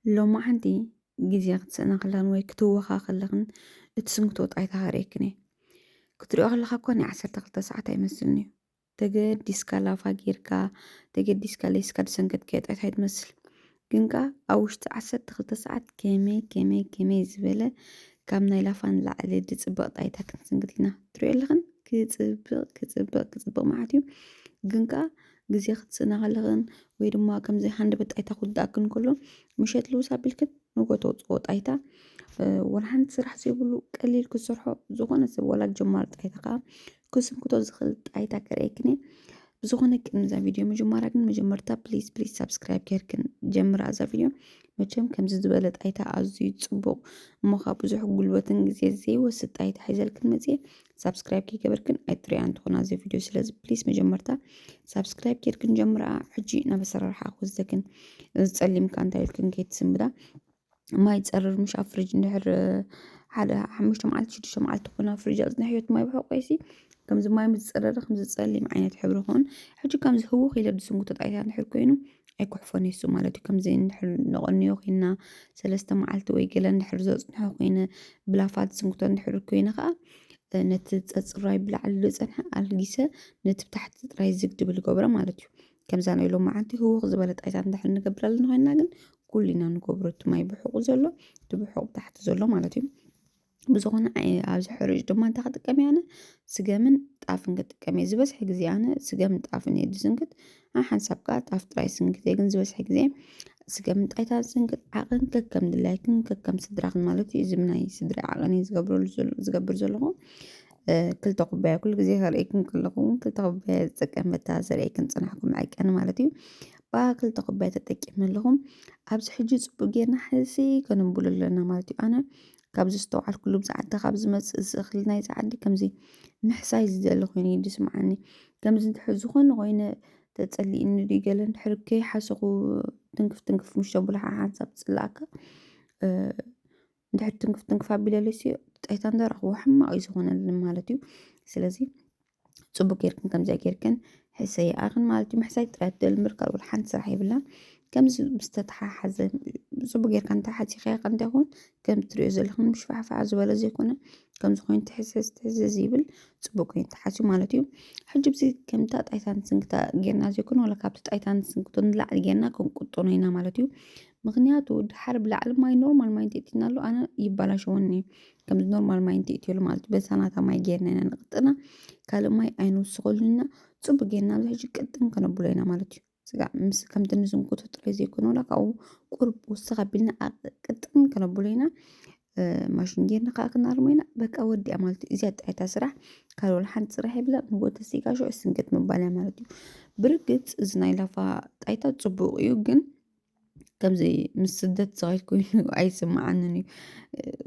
لومعندي جزيرة سنغلان ወይ ክትወኻ ከለኽን እቲ ስምክቶ ጣይታ ሃረይክን እየ ክትሪኦ ከለኻ እኳ ናይ 12 ሰዓት ኣይመስልን እዩ ተገዲስካ ላፋ ጌርካ ተገዲስካ ለይስካ ድሰንከትከዮ ጣይታ እዩ ትመስል ግን ከ ኣብ ውሽጢ 12 ሰዓት ከመይ ዝበለ ካብ ናይ ላፋ ንላዕሊ ድፅበቕ ጣይታ ክንስንክት ኢና ትሪኦ ኣለኽን ክፅብቕ መዓት እዩ ግን ከ ግዜ ክትስእና ከለኽን ወይ ድማ ከምዚ ሃንደበት ጣይታ ክውዳእክን ከሎ ምሸት ልውስ ኣቢልክን ንጎ ተውፅኦ ጣይታ ወላ ሓንቲ ስራሕ ዘይብሉ ቀሊል ክሰርሖ ዝኾነ ሰብ ወላ ጀማር ጣይታ ከዓ ክስንክቶ ዝኽእል ጣይታ ከርእየክን እየ ብዝኾነ ቅድሚ እዛ ቪድዮ ምጅማራ ግን መጀመርታ ፕሊዝ ሰብስክራይብ ጌርክን ጀምራ እዛ ቪድዮ መቸም ከምዚ ዝበለ ጣይታ ኣዝዩ ፅቡቕ እሞ ከዓ ብዙሕ ጉልበትን ግዜ ዘይወስድ ጣይታ ሒዘልክን መፅየ ሰብስክራይብ ከይገበርክን ኣይትሪኣ እንትኾና እዚ ቪድዮ ስለዚ ፕሊዝ መጀመርታ ሰብስክራይብ ጌርክን ጀምራ ሕጂ ናብ ኣሰራርሓ ክወስደክን ዝፀሊምካ እንታይ ኢልክን ከይትስምዳ ማይ ፀርር ምሽ ኣብ ፍሪጅ እንድሕር ሓደ 5 መዓልቲ 6 መዓልቲ ኮና ፍሪጅ ኣፅኒሕዮት ማይ ብሕቆይሲ ከምዚ ማይ ምስ ፀረረ ከምዚ ፀሊም ዓይነት ሕብሪ ኾን ሕጂ ከምዚ ህውኽ ኢለ ድስንኩቶ ጣይታ እንድሕር ኮይኑ ኣይኩሕፎን የሱ ማለት እዩ ከምዚ እንድሕር ነቐንዮ ኮይና 3 መዓልቲ ወይ ገለ እንድሕር ዘፅንሖ ኮይነ ብላፋት ስንኩቶ እንድሕር ኮይነ ከዓ ነቲ ፀፅራይ ብላዕሊ ዝፀንሐ ኣልጊሰ ነቲ ብታሕቲ ጥራይ ዝግድብል ገብረ ማለት እዩ ከምዛ ናይ ሎም መዓልቲ ህውኽ ዝበለ ጣይታ እንድሕር ንገብር ኣለና ኮይና ግን ኩልና ንገብሮ እቲ ማይ ብሕቁ ዘሎ እቲ ብሕቁ ታሕቲ ዘሎ ማለት እዩ ብዝኾነ ኣብዚ ሕርጭ ድማ እንታይ ክጥቀም እየ ኣነ ስገምን ጣፍን ክጥቀም እየ ዝበዝሐ ግዜ ኣነ ስገምን ጣፍን እየ ዝስንክት ኣብ ሓንሳብ ከዓ ጣፍ ጥራይ ስንክት እየ ግን ዝበዝሐ ግዜ ስገምን ጣይታ ዝስንክት ዓቕን ከከም ድላይክን ከከም ስድራኽን ማለት እዩ እዚ ናይ ስድራ ዓቐን እዩ ዝገብር ዘለኹ ክልተ ኩባያ ኩሉ ግዜ ከርእየክን ከለኹ ክልተ ኩባያ ዝጥቀም በታ ዘርእየክን ፅናሕኩም ዓይቀን ማለት እዩ ክልተ ኩባያ ተጠቂመ ኣለኹም ኣብዚ ሕጂ ፅቡቅ ጌርና ሕሲ ከነብሎ ኣለና ማለት እዩ ኣነ ካብዚ ዝተውዓልኩሉ ብዛዕዳ ካብ ዝመፅእ ዝእኽሊ ናይ ዝዓዲ ከምዚ ምሕሳይ ዝደሊ ኮይኑ እዩ ድስምዓኒ ከምዚ እንድሕር ዝኾነ ኮይነ ተፀሊእኒ ድዩ ገለ እንድሕር ከይሓሰኹ ትንክፍ ምስ ሸቡላ ሓንሳብ ትፅላእካ እንድሕር ትንክፍ ኣቢለለስዮ ጣይታ እንዳረኽቦ ሕማቕ እዩ ዝኾነልን ማለት እዩ ስለዚ ፅቡቅ ጌርክን ከምዚኣ ጌርክን ሕሰይ ኣኽን ማለት እዩ ምሕሳይ ጥራይ ትደሊ እምበር ካልእ ሓንቲ ስራሕ የብላን ከምዚ ምስተተሓሓዘ ፅቡቅ ጌርካ እንተሓፂኻ ኢኻ እንታይ ይኹን ከም ትሪኦ ዘለኹም ምሽፋሕፋሕ ዝበለ ዘይኮነ ከምዚ ኮይኑ ትሕዝዝ ይብል ፅቡቅ ኮይኑ ተሓስዩ ማለት እዩ ሕጂ ብዚ ከምታ ጣይታን ስንክታ ጌርና ዘይኮነ ወላ ካብቲ ጣይታን ስንክቶ ንላዕሊ ጌርና ክንቁጥኖ ኢና ማለት እዩ ምክንያቱ ድሓር ብላዕሊ ማይ ኖርማል ማይ እንተእቲና ኣሎ ኣነ ይባላሸወኒ እዩ ከምዚ ኖርማል ማይ እንተእትየሉ ማለት እዩ በሳናታ ማይ ጌርና ኢና ንቅጥና ካልእ ማይ ኣይንውስኸሉና ፅቡቅ ጌርና ኣብዚ ሕጂ ቅጥን ከነብሎ ኢና ማለት እዩ ስጋዕ ምስ ከምቲ ንስንኩቶ ጥራይ ዘይኮነ ወላ ካብኡ ቁርብ ወስኽ ኣቢልና ቅጥን ከነብሎ ኢና ማሽን ጌርና ከዓ ክናርሞ ኢና በቃ ወዲኣ ማለት እዩ እዚኣ ጣይታ ስራሕ ካልእ ወላ ሓንቲ ስራሕ የብላ ንጎ ተሲጋ ሽዑ ስንክት ምባል እያ ማለት እዩ ብርግፅ እዚ ናይ ላፋ ጣይታ ፅቡቅ እዩ ግን ከምዚ ምስ ስደት ዝኸይድ ኮይኑ ኣይስማዓንን እዩ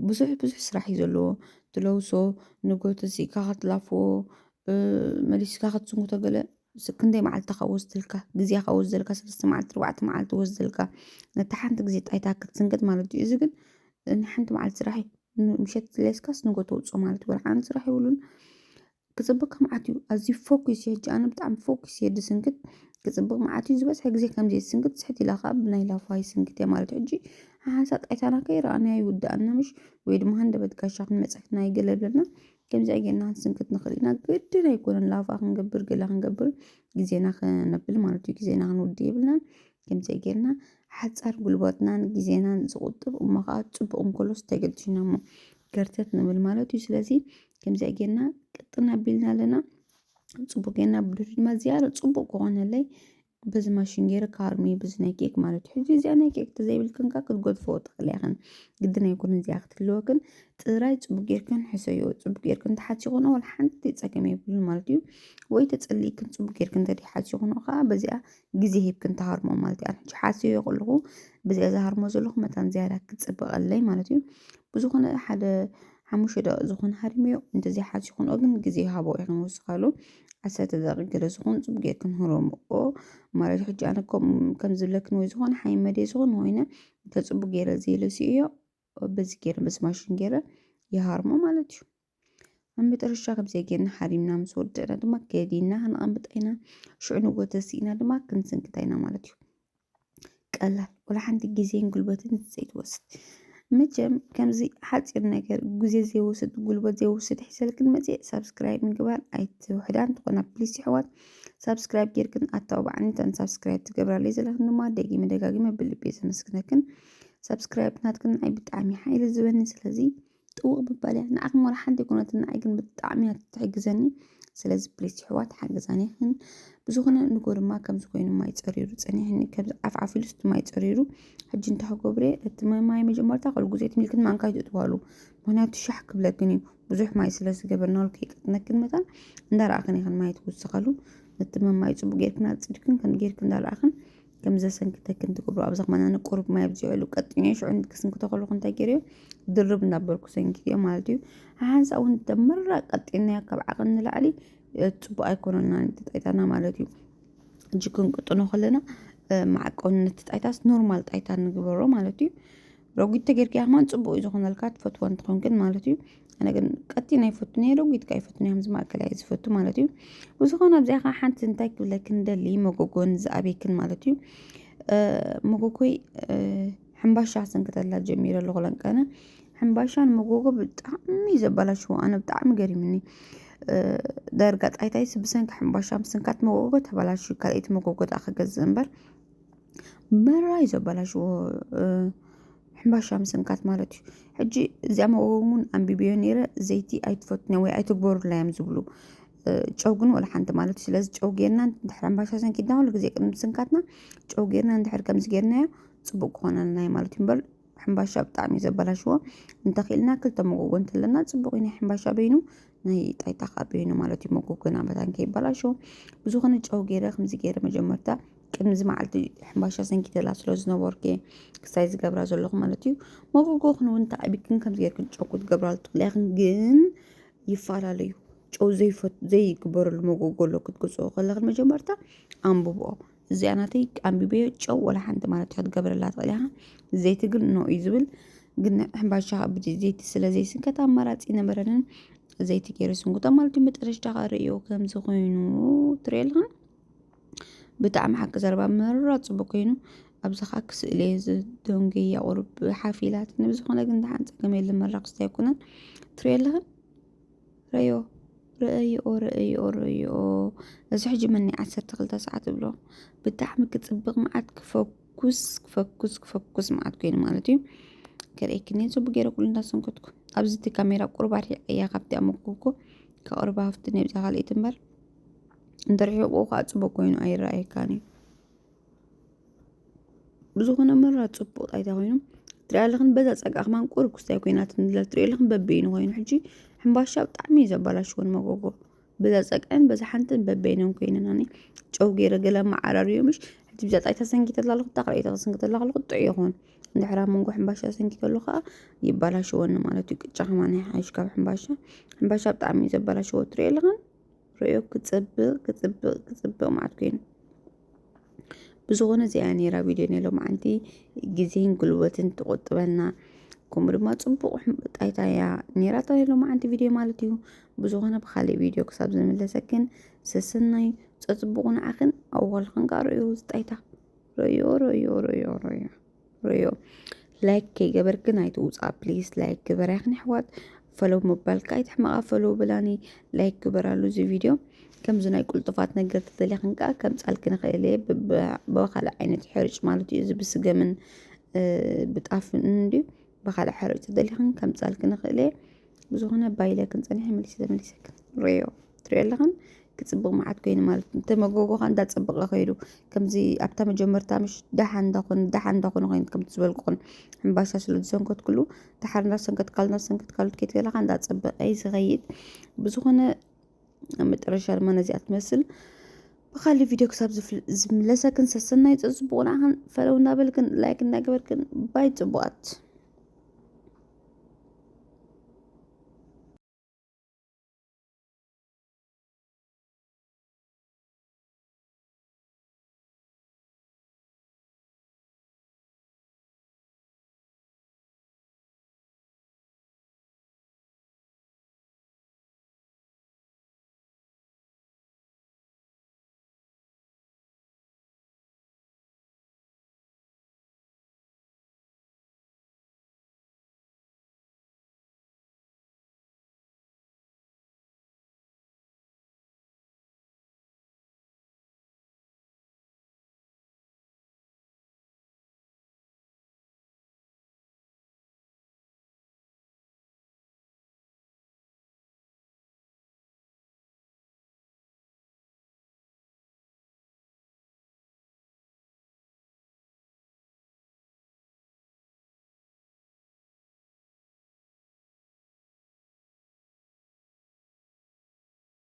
ብዙሕ ስራሕ እዩ ዘለዎ ትለውሶ ንጎ ተሲግካ ክትላፍዎ መሊስካ ክትስንኩቶ ገለ ክንደይ መዓልቲ ካብ ወስደልካ ግዜ ካብ ወስደልካ 3 መዓልቲ 4 መዓልቲ ወስደልካ ነታ ሓንቲ ግዜ ጣይታ ክትስንክት ማለት እዩ እዚ ግን ንሓንቲ መዓልቲ ስራሕ እዩ ምሸት ለስካስ ንጎ ተውፅኦ ማለት እዩ ሓንቲ ስራሕ ይብሉን ክፅብቅ መዓት እዩ ኣዝዩ ፎኩስ እየ ሕጂ ኣነ ብጣዕሚ ፎኩስ እየ ድስንክት ክፅብቅ መዓት እዩ ዝበዝሐ ግዜ ከምዚ ስንክት ስሕት ኢላ ከዓ ብናይ ላፋይ ስንክት እየ ማለት እዩ ሕጂ ሓንሳ ጣይታና ከይረኣናዮ ይውዳእና ምሽ ወይ ድማ ሃንደበት ጋሻ ክንመፀክና ይገለብለና ከምዚኣ ጌርና ክንስንክት ንኽእል ኢና ግድን ኣይኮነን ላፋ ክንገብር ገላ ክንገብር ግዜና ክነብል ማለት እዩ ግዜና ክንውድእ የብልናን ከምዚኣ ጌርና ሓፃር ጉልበትናን ግዜናን ዝቁጥብ እሞ ከዓ ፅቡቅ እንከሎስ ተገዲስና እሞ ገርተት ንብል ማለት እዩ ስለዚ ከምዚኣ ጌርና ቅጥን ኣቢልና ኣለና ፅቡቅ ጌርና ብድሕሪ ድማ ዝያዳ ፅቡቅ ክኾነለይ በዚ ማሽን ገይረ ካርሚ በዚ ናይ ኬክ ማለት እዩ ሕጂ እዚኣ ናይ ኬክ ተዘይብልክንካ ክትጎድፎ ትኽእል ኢኽን ግድን ኣይኮነን እዚኣ ክትህልወክን ጥራይ ፅቡቅ ጌርክን ሕሰዮ ፅቡቅ ጌርክን ተሓሲኹኖ ወላ ሓንቲ ፀገም የብሉን ማለት እዩ ወይ ተፀሊእክን ፅቡቅ ጌርክን ተሓሲኹኖ ከዓ በዚኣ ግዜ ሂብክን ተሃርሞ ማለት እዩ ሕጂ ሓስዮ ከለኹ በዚኣ ዝሃርሞ ዘለኹ መታን ዝያዳ ክፅበቐለይ ማለት እዩ ብዝኾነ ሓደ 5 ደቂቕ ዝኾነ ሃርሚዮ እንደዚ ሓሲኹኖ ግን ግዜ ሃቦ ኢኹን ወስኻሉ 10 ደቂቕ ገለ ዝኾን ፅቡቅ ጌርክን ህርምኦ ማለት ሕጂ ኣነ ከም ዝብለክን ወይ ዝኾነ ሓይመደ ዝኾነ ኮይነ ተፅቡቅ ገይረ ዘይለስዮ በዚ ገይረ በዚ ማሽን ገይረ ይሃርሞ ማለት እዩ ኣብ መጨረሻ ከምዚኣ ጌርና ሓሪምና ምስ ወደአና ድማ ከዲና ክንቐምጥ ኢና ሽዑ ንጎ ተሲእና ድማ ክንስንክታ ኢና ማለት እዩ ቀላል ወላ ሓንቲ ግዜን ጉልበትን ዘይትወስድ መቸም ከምዚ ሓፂር ነገር ግዜ ዘይወስድ ጉልበት ዘይወስድ ሒዘልክን መፅእ ሳብስክራይብ ምግባር ኣይትውሕዳን ትኾና ፕሊስ ኣሕዋት ሳብስክራይብ ጌርክን ኣታውባዕኒ ተን ሳብስክራይብ ትገብራለይ ዘለኽን ድማ ደጊመ ደጋጊመ ብልቤ ዘመስግነክን ሳብስክራይብ ናትክን ናይ ብጣዕሚ ሓይሊ ዝበኒ ስለዚ ጥውቕ ምባል እያ ንዓኹም ወላ ሓንቲ ኩነት ንዓይ ግን ብጣዕሚ እያ ትሕግዘኒ ስለዚ ፕሊስ ኣሕዋት ሓገዛኒክን ብዝኾነ ንጎ ድማ ከምዚ ኮይኑ ማይ ፀሪሩ ፀኒሕኒ ከምዚ ዓፍዓፍ ኢሉ እቲ ማይ ፀሪሩ ሕጂ እንታይ ክገብር እየ እቲ ማይ መጀመርታ ኩሉ ግዜ ትሚልክን ማንካ ይጥዋሉ ምክንያቱ ሻሕ ክብለክን እዩ ብዙሕ ማይ ስለ ዝገበርናሉ ከይቀጥነክን መጠን እንዳረኣኽን ኢኽን ማይ ትውስኸሉ ነቲ ማይ ፅቡቅ ጌርክን ኣፅድክን ከም ጌርክን እንዳረኣኽን ከም ዘሰንክተክን ትገብሩ ኣብዛ ከማና ቁሩብ ማይ ኣብዚዕሉ ቀጥኛ ሽዑ ክስንክቶ ከለኹ እንታይ ገይረ ድርብ እናበልኩ ሰንኪትዮ ማለት እዩ ሓንሳ እውን ደመራ ቀጢና ካብ ዓቕን ንላዕሊ ፅቡቅ ኣይኮነና ጣይታና ማለት እዩ እጂ ክንቅጥኖ ከለና ማዕቀውነት ጣይታስ ኖርማል ጣይታ ንግበሮ ማለት እዩ ረጉድ ተጌርካ ያህማን ፅቡቅ እዩ ዝኾነልካ ትፈትዎ እንትኾንክን ማለት እዩ ኣነ ግን ቀጢና ይፈቱ ነይ ረጉድካ ይፈቱ ነይ ዝማእከላይ ዝፈቱ ማለት እዩ ብዝኾነ ኣብዚኣ ከዓ ሓንቲ እንታይ ክብለክን ደሊ መጎጎን ዝኣቤክን ማለት እዩ መጎጎይ ሕምባሻ ሰንክተላ ጀሚረ ኣለኹ ለንቀነ ሕምባሻን መጎጎ ብጣዕሚ ዘበላሽዎ ኣነ ብጣዕሚ ገሪምኒ ዳርጋ ጣይታይ ብሰንኪ ሕምባሻ ምስንካት መጎጎ ተበላሹ ካልኦት መጎጎ ዳ ክገዝእ እምበር መራይ ዘበላሽዎ ሕምባሻ ምስንካት ማለት እዩ ሕጂ እዚኣ መጎጎን ኣንቢብዮ ነይረ ዘይቲ ኣይትፈትነ ወይ ኣይትግበሩላ እዮም ዝብሉ ጨው ግን ወላ ሓንቲ ማለት እዩ ስለዚ ጨው ጌርና እንድሕር ሕምባሻ ሰንኪትና ኩሉ ግዜ ቅድሚ ምስንካትና ጨው ጌርና እንድሕር ከምዚ ጌርናዮ ፅቡቅ ክኾነልና ማለት እዩ እምበር ሕምባሻ ብጣዕሚ ዘበላሽዎ እንተኺልና ክልተ መጎጎ እንተለና ፅቡቅ እዩ ናይ ሕምባሻ በይኑ ናይ ጣይታ ከዓ በይኑ ማለት እዩ መጎጎና መታን ከይበላሾ ብዝኾነ ጨው ገይረ ከምዚ ገይረ መጀመርታ ቅድሚ እዚ መዓልቲ ሕምባሻ ሰንኪተላ ስለ ዝነበርኩ ክሳይ ዝገብራ ዘለኹ ማለት እዩ መጎጎ ክን እውን ተዓቢክን ከምዚ ጌርክን ጨው ክትገብራሉ ትኽእሊ ኢኽን ግን ይፈላለዩ ጨው ዘይግበረሉ መጎጎ ኣሎ ክትገዝኦ ከለኽን መጀመርታ ኣንብብኦ እዚኣ ናተይ ኣንቢበዮ ጨው ወላ ሓንቲ ማለት እዩ ክትገብረላ ትኽእሊ ኢኻ ዘይቲ ግን ኖ እዩ ዝብል ግን ሕምባሻ ብዘይቲ ስለ ዘይስንከት ኣማራፂ ነበረንን ዘይቲ ገይረ ስንኩታ ማለት እዩ መጨረሻ ከዓ ርእዮ ከምዚ ኮይኑ ትሪኦ ኣለኹን ብጣዕሚ ሓቂ ዘረባ መራት ፅቡቅ ኮይኑ ኣብዚ ከዓ ክስእለ ዝደንገያ ቁርብ ሓፊላት ንብዝኾነ ግን ድሓን ፀገም የለን መራክስቲ ኣይኮነን ትሪኦ ኣለኹን ርእዮ እዚ ሕጂ መኒ 12 ሰዓት ብሎ ብጣዕሚ ክፅብቕ መዓት ክፈኩስ መዓት ኮይኑ ማለት እዩ ከርእየክኒ ፅቡቅ ገይረ ኩሉ እንዳሰንከትኩ ኣብዚ እቲ ካሜራ ቁርብ ኣርሒቀያ ካብቲ ኣመጎጎ ከቅርባ ሃፍቲ ነብዛ ካልኦት እምበር እንተርሒቁ ከዓ ፅቡቅ ኮይኑ ኣይረኣየካን እዩ ብዝኾነ መራ ፅቡቅ ጣይታ ኮይኑ ትሪኦ ኣለኽን በዛ ፀጋኽማን ቁርብ ክስታይ ኮይናት ንድለ ትሪኦ ኣለኽን በበይኑ ኮይኑ ሕጂ ሕምባሻ ብጣዕሚ ዘበላሽዎን መጎጎ በዛ ፀቅዐን በዛ ሓንትን በበይኖም ኮይነናኒ ጨው ገይረ ገለ ማዓራርዮ ምሽ ሕጂ ብዛ ጣይታ ሰንኪተላ ኣለኹ ታኽልኤታ ክስንክተላ ከለኹ ጥዑ ይኹን እንድሕራ መንጎ ሕምባሻ ሰንኪተሉ ከዓ ይበላሽወኒ ማለት እዩ ቅጫ ከማን ሓይሽ ካብ ሕምባሻ ብጣዕሚ ዘበላሽዎ ትሪኦ ኣለኽን ርእዮ ክፅብቕ ማዓት ኮይኑ ብዝኾነ እዚኣ ነራ ቪድዮ ነሎ ማዓንቲ ግዜን ጉልበትን ትቆጥበና ከምኡ ድማ ፅቡቅ ጣይታ እያ ነራ ተባሂሎ ማዓንቲ ቪድዮ ማለት እዩ ብዝኾነ ብካሊእ ቪድዮ ክሳብ ዝምለሰክን ሰሰናይ ፀፅቡቕ ንዓኽን ኣዋልኽን ከዓ ርእዮ ጣይታ ርእዮ ላይክ ከይገበርክን ኣይትውፃእ ፕሊስ ላይክ ግበራ ይኽን ኣሕዋት ፈለው ምባልካ ኣይትሕማቓ ፈለው ብላኒ ላይክ ግበራሉ እዚ ቪድዮ ከምዚ ናይ ቁልጡፋት ነገር ተደሊኽን ከዓ ከም ፃልክ ንኽእል እየ ብካልእ ዓይነት ሕርጭ ማለት እዩ እዚ ብስገምን ብጣፍን እንድዩ ብካልእ ሕርጭ ተደሊኽን ከም ፃልክ ንኽእል እየ ብዝኾነ ባይለ ክንፀኒሐ መሊሰክን ርእዮ ትሪኦ ኣለኽን ክፅብቕ መዓት ኮይኑ ማለት እንተመጎጎኻ እንዳፀበቐ ኸይዱ ከምዚ ኣብታ መጀመርታ ምሽ ዳሓ እንዳኾነ ኮይኑ ከምቲ ዝበልኩኹን ሕምባሻ ስለ ዝሰንከት ኩሉ ድሓር እንዳሰንከት ካልኦት ከይትገለኻ እንዳፀበቐ ዝኸይድ ብዝኾነ መጨረሻ ድማ ነዚኣ ትመስል ብካሊእ ቪድዮ ክሳብ ዝምለሰክን ሰሰናይ ፀፅቡቕ ንዓኽን ፈለው እንዳበልክን ላይክ እንዳገበርክን ባይ ፅቡቓት